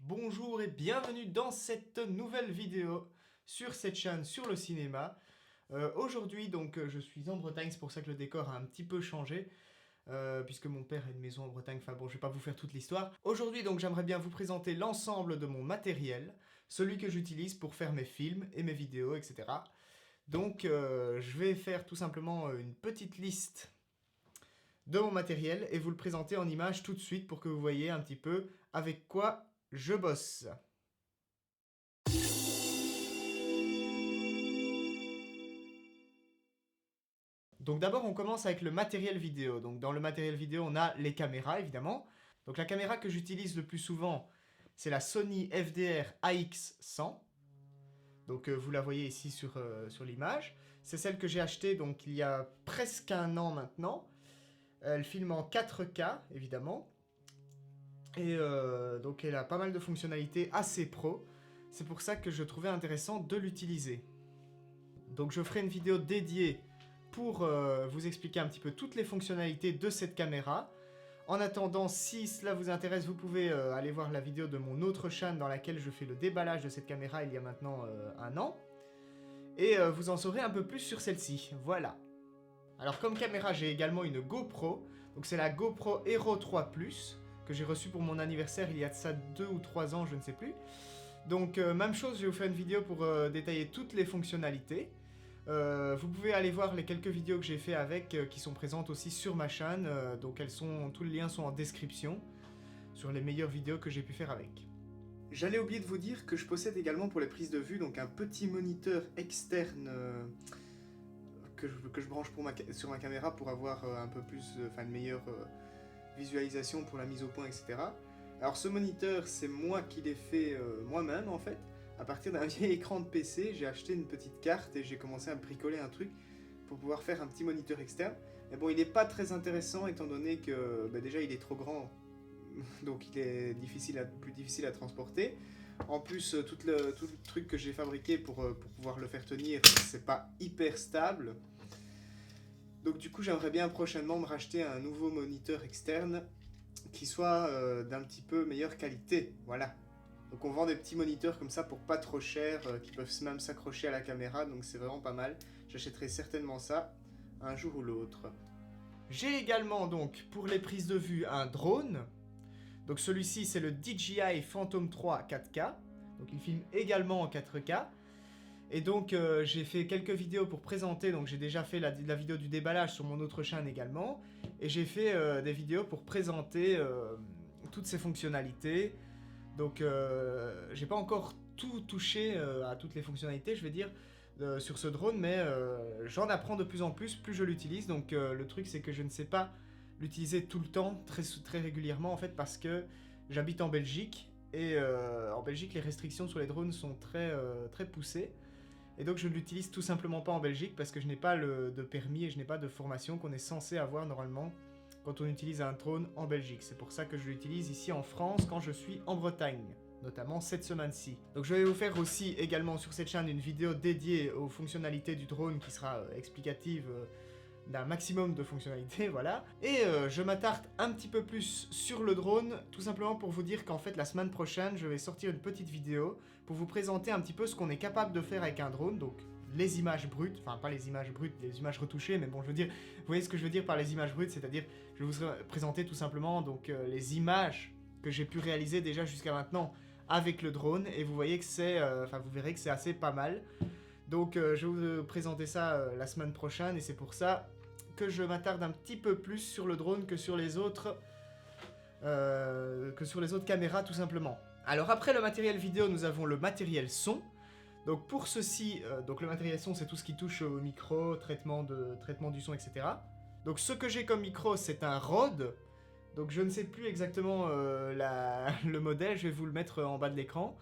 bonjour et bienvenue dans cette nouvelle vidéo sur cette chaîne sur le cinéma. Aujourd'hui donc je suis en Bretagne, c'est pour ça que le décor a un petit peu changé, puisque mon père a une maison en Bretagne, enfin bon je vais pas vous faire toute l'histoire. Aujourd'hui donc j'aimerais bien vous présenter l'ensemble de mon matériel, celui que j'utilise pour faire mes films et mes vidéos, etc. Donc je vais faire tout simplement une petite liste de mon matériel et vous le présenter en images tout de suite pour que vous voyez un petit peu avec quoi je bosse. Donc d'abord on commence avec le matériel vidéo. Donc dans le matériel vidéo on a les caméras évidemment. Donc la caméra que j'utilise le plus souvent c'est la Sony FDR AX100. Donc vous la voyez ici sur l'image. C'est celle que j'ai achetée donc il y a presque un an maintenant. Elle filme en 4K évidemment. Et donc elle a pas mal de fonctionnalités assez pro. C'est pour ça que je trouvais intéressant de l'utiliser. Donc je ferai une vidéo dédiée pour vous expliquer un petit peu toutes les fonctionnalités de cette caméra. En attendant, si cela vous intéresse, vous pouvez aller voir la vidéo de mon autre chaîne dans laquelle je fais le déballage de cette caméra il y a maintenant un an. Et vous en saurez un peu plus sur celle-ci. Voilà. Alors comme caméra, j'ai également une GoPro. Donc c'est la GoPro Hero 3 Plus que j'ai reçue pour mon anniversaire il y a de ça 2 ou 3 ans, je ne sais plus. Donc même chose, je vais vous faire une vidéo pour détailler toutes les fonctionnalités. Vous pouvez aller voir les quelques vidéos que j'ai fait avec qui sont présentes aussi sur ma chaîne. Donc tous les liens sont en description sur les meilleures vidéos que j'ai pu faire avec. J'allais oublier de vous dire que je possède également pour les prises de vue donc un petit moniteur externe que je branche sur ma caméra pour avoir un peu plus, une meilleure visualisation pour la mise au point, etc. Alors ce moniteur, c'est moi qui l'ai fait moi-même en fait. À partir d'un vieil écran de PC, j'ai acheté une petite carte et j'ai commencé à bricoler un truc pour pouvoir faire un petit moniteur externe. Mais bon, il n'est pas très intéressant étant donné que déjà il est trop grand, donc il est plus difficile à transporter. En plus, tout le truc que j'ai fabriqué pour pouvoir le faire tenir, c'est pas hyper stable. Donc du coup, j'aimerais bien prochainement me racheter un nouveau moniteur externe qui soit d'un petit peu meilleure qualité, voilà. Donc on vend des petits moniteurs comme ça pour pas trop cher, qui peuvent même s'accrocher à la caméra, donc c'est vraiment pas mal. J'achèterai certainement ça, un jour ou l'autre. J'ai également donc, pour les prises de vue, un drone. Donc celui-ci c'est le DJI Phantom 3 4K, donc il filme également en 4K. Et donc j'ai fait quelques vidéos pour présenter, donc j'ai déjà fait la vidéo du déballage sur mon autre chaîne également. Et j'ai fait des vidéos pour présenter toutes ces fonctionnalités. Donc j'ai pas encore tout touché à toutes les fonctionnalités, je vais dire, sur ce drone, mais j'en apprends de plus en plus je l'utilise. Donc le truc c'est que je ne sais pas l'utiliser tout le temps, très régulièrement en fait, parce que j'habite en Belgique. Et en Belgique les restrictions sur les drones sont très poussées. Et donc je ne l'utilise tout simplement pas en Belgique parce que je n'ai pas de permis et je n'ai pas de formation qu'on est censé avoir normalement quand on utilise un drone en Belgique. C'est pour ça que je l'utilise ici en France quand je suis en Bretagne, notamment cette semaine-ci. Donc je vais vous faire aussi également sur cette chaîne une vidéo dédiée aux fonctionnalités du drone qui sera explicative d'un maximum de fonctionnalités, voilà. Et je m'attarde un petit peu plus sur le drone, tout simplement pour vous dire qu'en fait la semaine prochaine, je vais sortir une petite vidéo pour vous présenter un petit peu ce qu'on est capable de faire avec un drone, donc les images brutes, enfin pas les images brutes, les images retouchées, mais bon je veux dire, vous voyez ce que je veux dire par les images brutes, c'est-à-dire je vais vous présenter tout simplement donc les images que j'ai pu réaliser déjà jusqu'à maintenant avec le drone, et vous voyez que vous verrez que c'est assez pas mal. Donc je vais vous présenter ça la semaine prochaine, et c'est pour ça que je m'attarde un petit peu plus sur le drone que sur les autres caméras tout simplement. Alors après le matériel vidéo, nous avons le matériel son. Donc pour ceci, donc le matériel son c'est tout ce qui touche au micro, traitement du son, etc. Donc ce que j'ai comme micro c'est un Rode. Donc je ne sais plus exactement le modèle, je vais vous le mettre en bas de l'écran.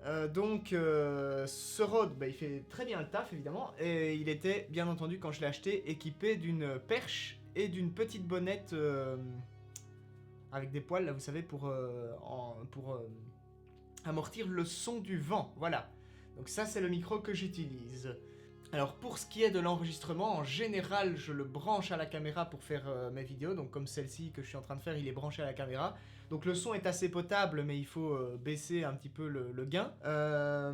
Ce Rode, il fait très bien le taf évidemment, et il était bien entendu quand je l'ai acheté équipé d'une perche et d'une petite bonnette avec des poils là vous savez pour amortir le son du vent, voilà. Donc ça c'est le micro que j'utilise. Alors pour ce qui est de l'enregistrement, en général je le branche à la caméra pour faire mes vidéos, donc comme celle-ci que je suis en train de faire, il est branché à la caméra. Donc le son est assez potable, mais il faut baisser un petit peu le gain.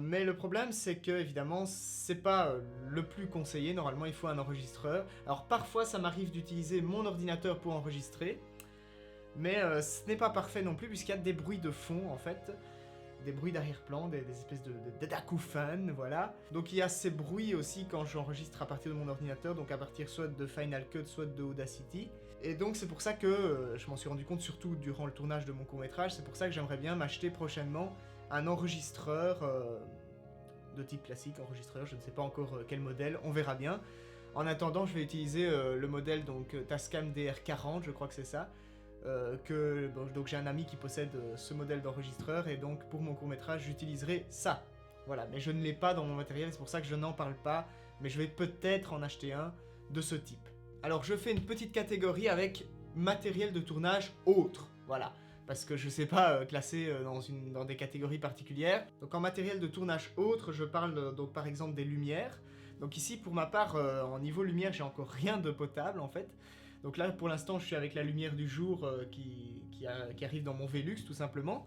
Mais le problème c'est que évidemment c'est pas le plus conseillé, normalement il faut un enregistreur. Alors parfois ça m'arrive d'utiliser mon ordinateur pour enregistrer, mais ce n'est pas parfait non plus puisqu'il y a des bruits de fond en fait. Des bruits d'arrière-plan, des espèces d'acouphènes, voilà. Donc il y a ces bruits aussi quand j'enregistre à partir de mon ordinateur, donc à partir soit de Final Cut, soit de Audacity. Et donc c'est pour ça que je m'en suis rendu compte surtout durant le tournage de mon court-métrage, c'est pour ça que j'aimerais bien m'acheter prochainement un enregistreur de type classique, enregistreur, je ne sais pas encore quel modèle, on verra bien. En attendant, je vais utiliser le modèle donc Tascam DR40, je crois que c'est ça. Donc j'ai un ami qui possède ce modèle d'enregistreur et donc pour mon court-métrage j'utiliserai ça. Voilà, mais je ne l'ai pas dans mon matériel, c'est pour ça que je n'en parle pas, mais je vais peut-être en acheter un de ce type. Alors je fais une petite catégorie avec matériel de tournage autre, voilà, parce que je ne sais pas classer dans des catégories particulières. Donc en matériel de tournage autre, je parle donc par exemple des lumières. Donc ici pour ma part, en niveau lumière, j'ai encore rien de potable en fait. Donc là, pour l'instant, je suis avec la lumière du jour qui arrive dans mon Velux, tout simplement.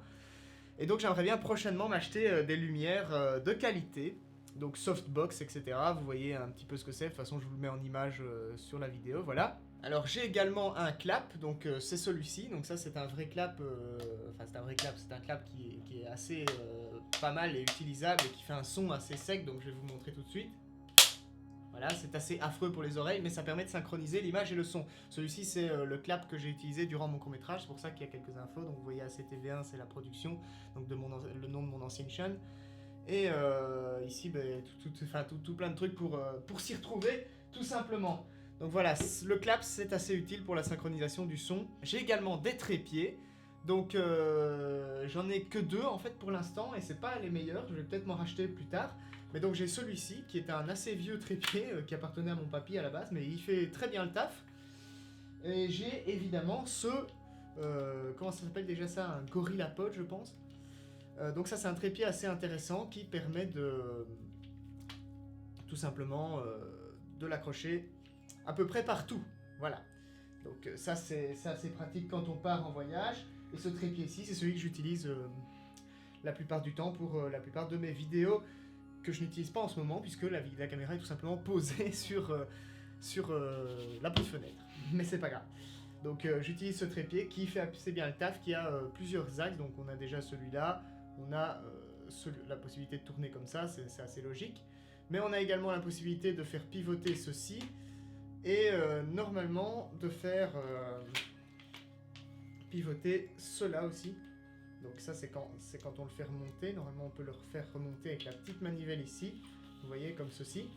Et donc, j'aimerais bien prochainement m'acheter des lumières de qualité, donc softbox, etc. Vous voyez un petit peu ce que c'est. De toute façon, je vous le mets en image sur la vidéo, voilà. Alors, j'ai également un clap, donc c'est celui-ci. Donc ça, c'est un vrai clap, c'est un clap qui est assez pas mal et utilisable et qui fait un son assez sec, donc je vais vous montrer tout de suite. Voilà, c'est assez affreux pour les oreilles, mais ça permet de synchroniser l'image et le son. Celui-ci, c'est le clap que j'ai utilisé durant mon court-métrage, c'est pour ça qu'il y a quelques infos. Donc vous voyez ACTV1, c'est la production, donc le nom de mon ancienne chaîne. Et ici, tout plein de trucs pour s'y retrouver, tout simplement. Donc voilà, le clap, c'est assez utile pour la synchronisation du son. J'ai également des trépieds. Donc j'en ai que deux en fait pour l'instant, et c'est pas les meilleurs, je vais peut-être m'en racheter plus tard. Mais donc j'ai celui-ci qui est un assez vieux trépied qui appartenait à mon papy à la base, mais il fait très bien le taf. Et j'ai évidemment ce... comment ça s'appelle déjà ça? Un GorillaPod je pense. Donc ça c'est un trépied assez intéressant qui permet de... tout simplement de l'accrocher à peu près partout. Voilà. Donc ça c'est assez pratique quand on part en voyage. Et ce trépied-ci c'est celui que j'utilise la plupart du temps pour la plupart de mes vidéos que je n'utilise pas en ce moment puisque la caméra est tout simplement posée sur la petite fenêtre. Mais c'est pas grave. Donc j'utilise ce trépied qui fait assez bien le taf, qui a plusieurs axes. Donc on a déjà celui-là, on a la possibilité de tourner comme ça, c'est assez logique. Mais on a également la possibilité de faire pivoter ceci et normalement de faire pivoter cela aussi. Donc ça c'est quand on le fait remonter, normalement on peut le refaire remonter avec la petite manivelle ici, vous voyez comme ceci.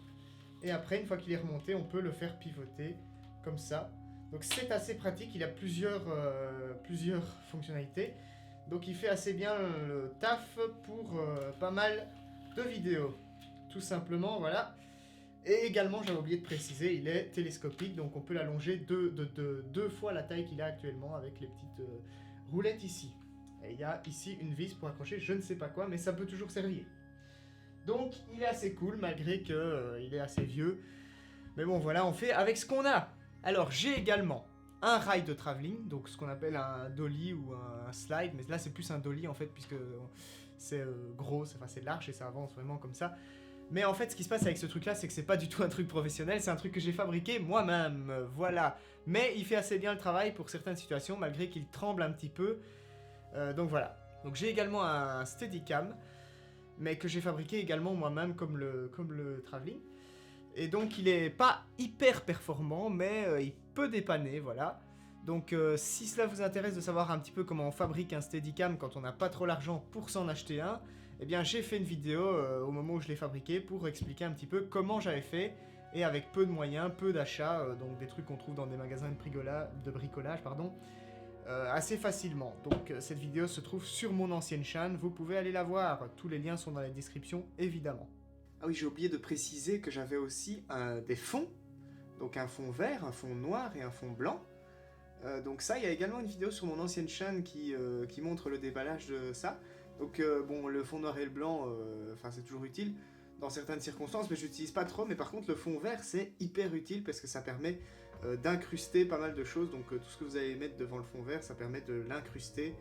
Et après une fois qu'il est remonté, on peut le faire pivoter comme ça. Donc c'est assez pratique, il a plusieurs fonctionnalités. Donc il fait assez bien le taf pour pas mal de vidéos. Tout simplement, voilà. Et également, j'avais oublié de préciser, il est télescopique, donc on peut l'allonger deux fois la taille qu'il a actuellement avec les petites roulettes ici. Et il y a ici une vis pour accrocher je ne sais pas quoi, mais ça peut toujours servir. Donc il est assez cool malgré qu'il est assez vieux. Mais bon voilà, on fait avec ce qu'on a. Alors j'ai également un rail de travelling, donc ce qu'on appelle un dolly ou un slide, mais là c'est plus un dolly en fait puisque c'est gros, c'est large et ça avance vraiment comme ça. Mais en fait ce qui se passe avec ce truc là c'est que c'est pas du tout un truc professionnel, c'est un truc que j'ai fabriqué moi-même, voilà. Mais il fait assez bien le travail pour certaines situations malgré qu'il tremble un petit peu. Donc voilà. Donc j'ai également un Steadicam, mais que j'ai fabriqué également moi-même comme le travelling. Et donc il est pas hyper performant, mais il peut dépanner, voilà. Donc si cela vous intéresse de savoir un petit peu comment on fabrique un Steadicam quand on n'a pas trop l'argent pour s'en acheter un, eh bien j'ai fait une vidéo au moment où je l'ai fabriqué pour expliquer un petit peu comment j'avais fait, et avec peu de moyens, peu d'achats, donc des trucs qu'on trouve dans des magasins de bricolage, pardon, assez facilement. Donc cette vidéo se trouve sur mon ancienne chaîne, vous pouvez aller la voir, tous les liens sont dans la description évidemment. Ah oui, j'ai oublié de préciser que j'avais aussi des fonds, donc un fond vert, un fond noir et un fond blanc. Donc ça, il y a également une vidéo sur mon ancienne chaîne qui montre le déballage de ça. Donc bon, le fond noir et le blanc, c'est toujours utile. dans certaines circonstances, mais je l'utilise pas trop. Mais par contre, le fond vert, c'est hyper utile parce que ça permet d'incruster pas mal de choses. Donc tout ce que vous allez mettre devant le fond vert, ça permet de l'incruster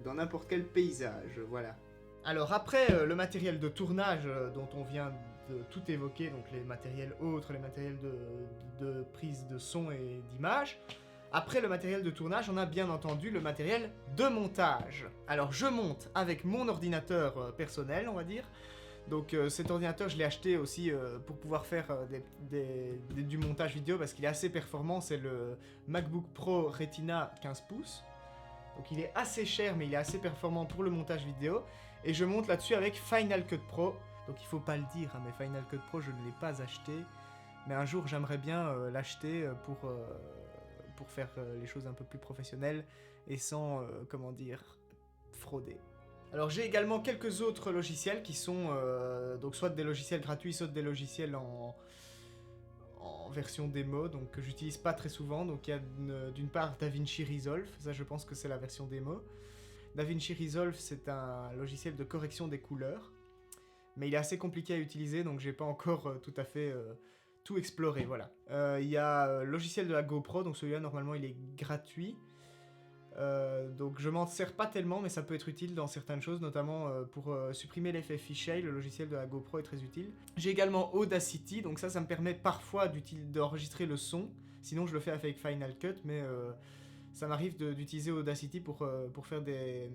dans n'importe quel paysage, voilà. Alors après le matériel de tournage dont on vient de tout évoquer, donc les matériels autres, les matériels de prise de son et d'image, après le matériel de tournage, on a bien entendu le matériel de montage. Alors je monte avec mon ordinateur personnel, on va dire. Donc cet ordinateur, je l'ai acheté aussi pour pouvoir faire du montage vidéo parce qu'il est assez performant. C'est le MacBook Pro Retina 15 pouces. Donc il est assez cher, mais il est assez performant pour le montage vidéo. Et je monte là-dessus avec Final Cut Pro. Donc il faut pas le dire, hein, mais Final Cut Pro, je ne l'ai pas acheté. Mais un jour, j'aimerais bien l'acheter pour faire les choses un peu plus professionnelles et sans, comment dire, frauder. Alors j'ai également quelques autres logiciels qui sont donc soit des logiciels gratuits, soit des logiciels en version démo, donc que j'utilise pas très souvent. Donc il y a d'une part DaVinci Resolve, ça je pense que c'est la version démo. DaVinci Resolve, c'est un logiciel de correction des couleurs, mais il est assez compliqué à utiliser, donc j'ai pas encore tout à fait tout exploré, voilà. Il y a le logiciel de la GoPro, donc celui-là normalement il est gratuit. Donc je m'en sers pas tellement, mais ça peut être utile dans certaines choses, notamment pour supprimer l'effet fisheye. Le logiciel de la GoPro est très utile. J'ai également Audacity, donc ça me permet parfois d'enregistrer le son. Sinon je le fais avec Final Cut, mais ça m'arrive d'utiliser Audacity pour faire des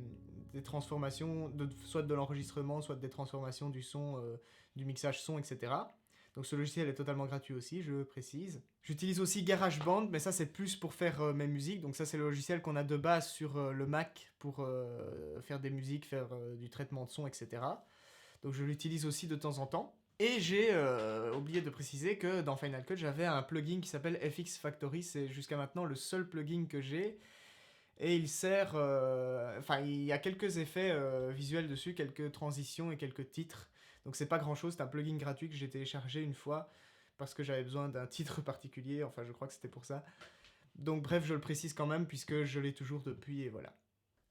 transformations, soit de l'enregistrement, soit des transformations du son, du mixage son, etc. Donc ce logiciel est totalement gratuit aussi, je précise. J'utilise aussi GarageBand, mais ça c'est plus pour faire mes musiques. Donc ça c'est le logiciel qu'on a de base sur le Mac pour faire des musiques, faire du traitement de son, etc. Donc je l'utilise aussi de temps en temps. Et j'ai oublié de préciser que dans Final Cut, j'avais un plugin qui s'appelle FX Factory. C'est jusqu'à maintenant le seul plugin que j'ai. Et il sert... Enfin, il y a quelques effets visuels dessus, quelques transitions et quelques titres. Donc c'est pas grand chose, c'est un plugin gratuit que j'ai téléchargé une fois parce que j'avais besoin d'un titre particulier, enfin je crois que c'était pour ça. Donc bref, je le précise quand même puisque je l'ai toujours depuis et voilà.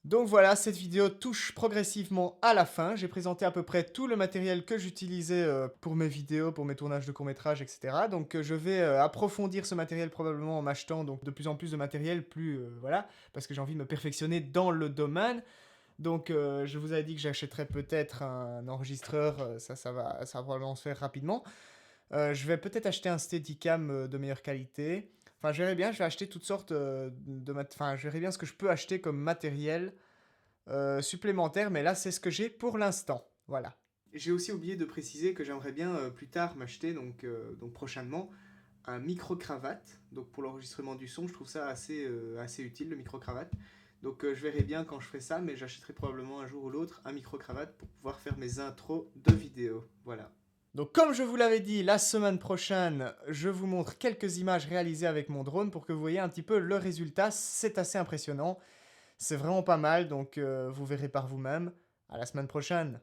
Donc voilà, cette vidéo touche progressivement à la fin. J'ai présenté à peu près tout le matériel que j'utilisais pour mes vidéos, pour mes tournages de courts-métrages, etc. Donc je vais approfondir ce matériel probablement en m'achetant donc de plus en plus de matériel, voilà, parce que j'ai envie de me perfectionner dans le domaine. Donc je vous avais dit que j'achèterais peut-être un enregistreur, ça va probablement se faire rapidement. Je vais peut-être acheter un Steadicam de meilleure qualité. Enfin, je verrai bien, je vais acheter toutes sortes Enfin, je verrai bien ce que je peux acheter comme matériel supplémentaire, mais là, c'est ce que j'ai pour l'instant. Voilà. J'ai aussi oublié de préciser que j'aimerais bien plus tard m'acheter, donc prochainement, un micro-cravate. Donc pour l'enregistrement du son, je trouve ça assez utile, le micro-cravate. Donc je verrai bien quand je ferai ça, mais j'achèterai probablement un jour ou l'autre un micro-cravate pour pouvoir faire mes intros de vidéos. Voilà. Donc comme je vous l'avais dit, la semaine prochaine, je vous montre quelques images réalisées avec mon drone pour que vous voyez un petit peu le résultat. C'est assez impressionnant, c'est vraiment pas mal, donc vous verrez par vous-même. À la semaine prochaine.